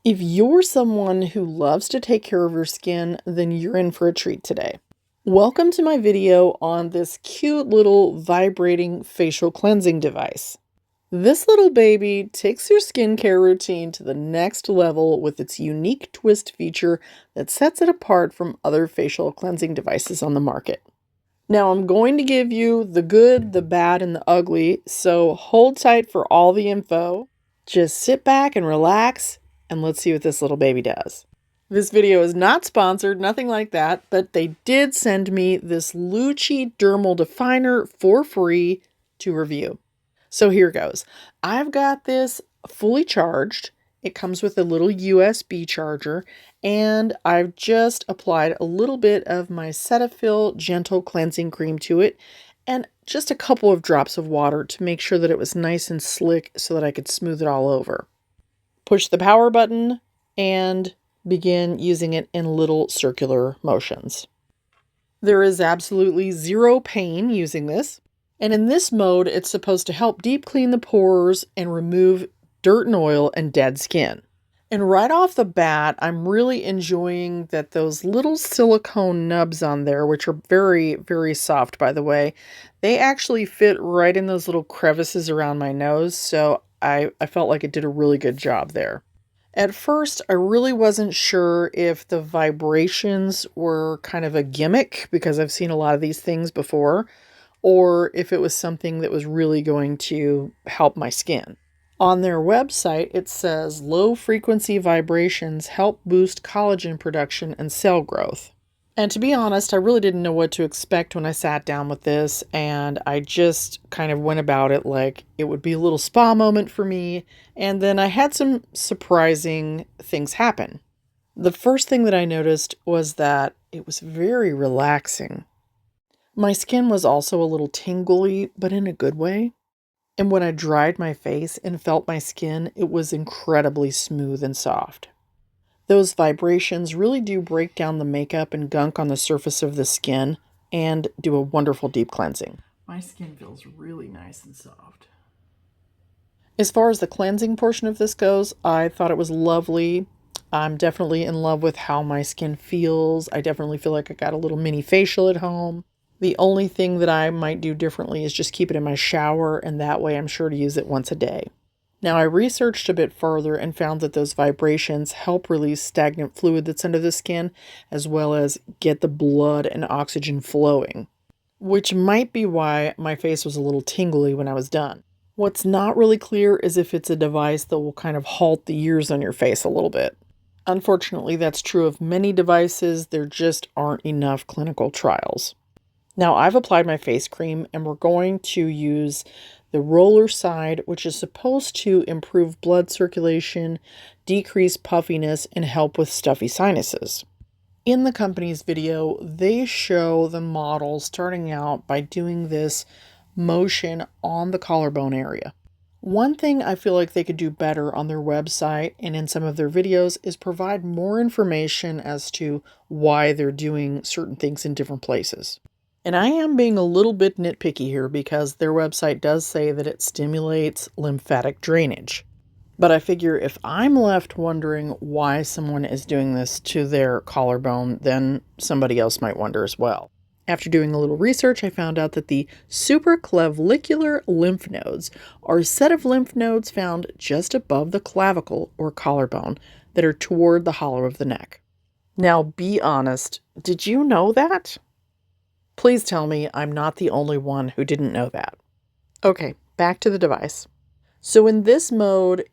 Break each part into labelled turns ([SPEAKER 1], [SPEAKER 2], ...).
[SPEAKER 1] If you're someone who loves to take care of your skin, then you're in for a treat today. Welcome to my video on this cute little vibrating facial cleansing device. This little baby takes your skincare routine to the next level with its unique twist feature that sets it apart from other facial cleansing devices on the market. Now, I'm going to give you the good, the bad, and the ugly, so hold tight for all the info. Just sit back and relax, and let's see what this little baby does. This video is not sponsored, nothing like that, but they did send me this Lucci Dermal Definer for free to review. So here goes. I've got this fully charged. It comes with a little USB charger, and I've just applied a little bit of my Cetaphil Gentle Cleansing Cream to it, and just a couple of drops of water to make sure that it was nice and slick so that I could smooth it all over. Push the power button and begin using it in little circular motions. There is absolutely zero pain using this. And in this mode, it's supposed to help deep clean the pores and remove dirt and oil and dead skin. And right off the bat, I'm really enjoying that those little silicone nubs on there, which are very, very soft, by the way, they actually fit right in those little crevices around my nose. So I felt like it did a really good job there. At first, I really wasn't sure if the vibrations were kind of a gimmick because I've seen a lot of these things before, or if it was something that was really going to help my skin. On their website, it says low-frequency vibrations help boost collagen production and cell growth. And to be honest, I really didn't know what to expect when I sat down with this, and I just kind of went about it like it would be a little spa moment for me, and then I had some surprising things happen. The first thing that I noticed was that it was very relaxing. My skin was also a little tingly, but in a good way. And when I dried my face and felt my skin, it was incredibly smooth and soft. Those vibrations really do break down the makeup and gunk on the surface of the skin and do a wonderful deep cleansing. My skin feels really nice and soft. As far as the cleansing portion of this goes, I thought it was lovely. I'm definitely in love with how my skin feels. I definitely feel like I got a little mini facial at home. The only thing that I might do differently is just keep it in my shower, and that way I'm sure to use it once a day. Now, I researched a bit further and found that those vibrations help release stagnant fluid that's under the skin, as well as get the blood and oxygen flowing, which might be why my face was a little tingly when I was done. What's not really clear is if it's a device that will kind of halt the years on your face a little bit. Unfortunately, that's true of many devices. There just aren't enough clinical trials. Now, I've applied my face cream, and we're going to use the roller side, which is supposed to improve blood circulation, decrease puffiness, and help with stuffy sinuses. In the company's video, they show the model starting out by doing this motion on the collarbone area. One thing I feel like they could do better on their website and in some of their videos is provide more information as to why they're doing certain things in different places. And I am being a little bit nitpicky here because their website does say that it stimulates lymphatic drainage. But I figure if I'm left wondering why someone is doing this to their collarbone, then somebody else might wonder as well. After doing a little research, I found out that the supraclavicular lymph nodes are a set of lymph nodes found just above the clavicle or collarbone that are toward the hollow of the neck. Now, be honest, did you know that? Please tell me I'm not the only one who didn't know that. Okay, back to the device. So in this mode,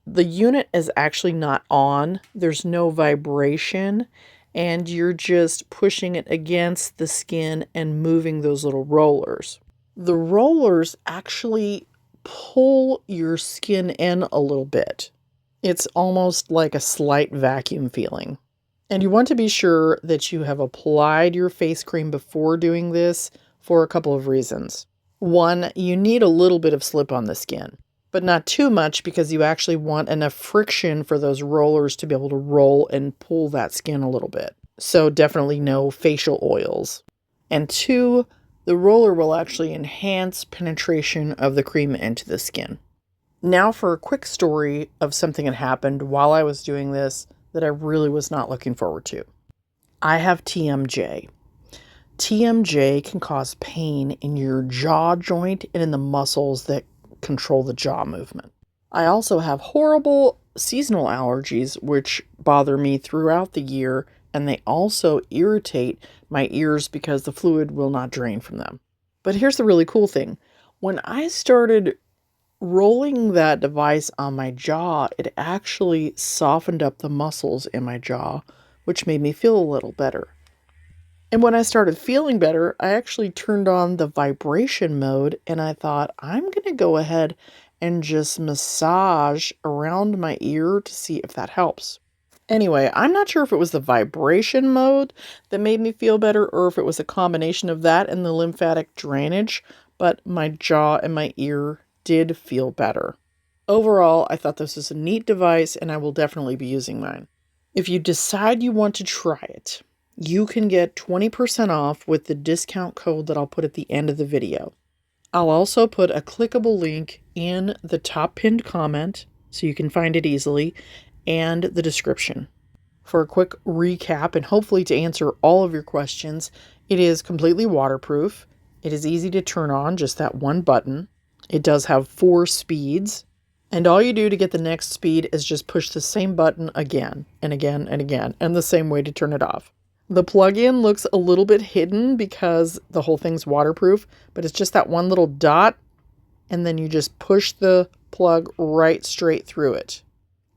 [SPEAKER 1] the unit is actually not on. There's no vibration, and you're just pushing it against the skin and moving those little rollers. The rollers actually pull your skin in a little bit. It's almost like a slight vacuum feeling. And you want to be sure that you have applied your face cream before doing this for a couple of reasons. One, you need a little bit of slip on the skin, but not too much because you actually want enough friction for those rollers to be able to roll and pull that skin a little bit. So definitely no facial oils. And two, the roller will actually enhance penetration of the cream into the skin. Now for a quick story of something that happened while I was doing this that I really was not looking forward to. I have TMJ. TMJ can cause pain in your jaw joint and in the muscles that control the jaw movement. I also have horrible seasonal allergies, which bother me throughout the year, and they also irritate my ears because the fluid will not drain from them. But here's the really cool thing. When I started rolling that device on my jaw, it actually softened up the muscles in my jaw, which made me feel a little better. And when I started feeling better, I actually turned on the vibration mode and I thought, I'm going to go ahead and just massage around my ear to see if that helps. Anyway, I'm not sure if it was the vibration mode that made me feel better or if it was a combination of that and the lymphatic drainage, but my jaw and my ear did feel better. Overall, I thought this was a neat device and I will definitely be using mine. If you decide you want to try it, you can get 20% off with the discount code that I'll put at the end of the video. I'll also put a clickable link in the top pinned comment so you can find it easily and the description. For a quick recap and hopefully to answer all of your questions, it is completely waterproof. It is easy to turn on, just that one button. It does have 4 speeds. And all you do to get the next speed is just push the same button again and again and again, and the same way to turn it off. The plug-in looks a little bit hidden because the whole thing's waterproof, but it's just that one little dot, and then you just push the plug right straight through it.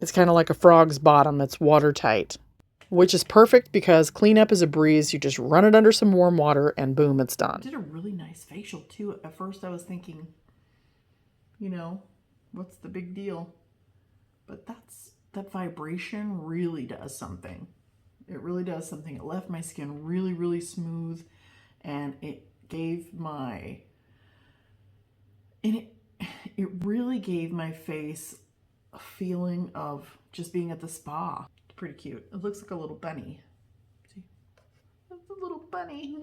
[SPEAKER 1] It's kind of like a frog's bottom. It's watertight, which is perfect because cleanup is a breeze. You just run it under some warm water and boom, it's done. I did a really nice facial too. At first I was thinking, what's the big deal? But that vibration really does something. It really does something. It left my skin really, really smooth, and it really gave my face a feeling of just being at the spa. It's pretty cute. It looks like a little bunny. See? It's a little bunny.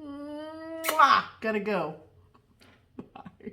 [SPEAKER 1] Mwah! Gotta go. Bye.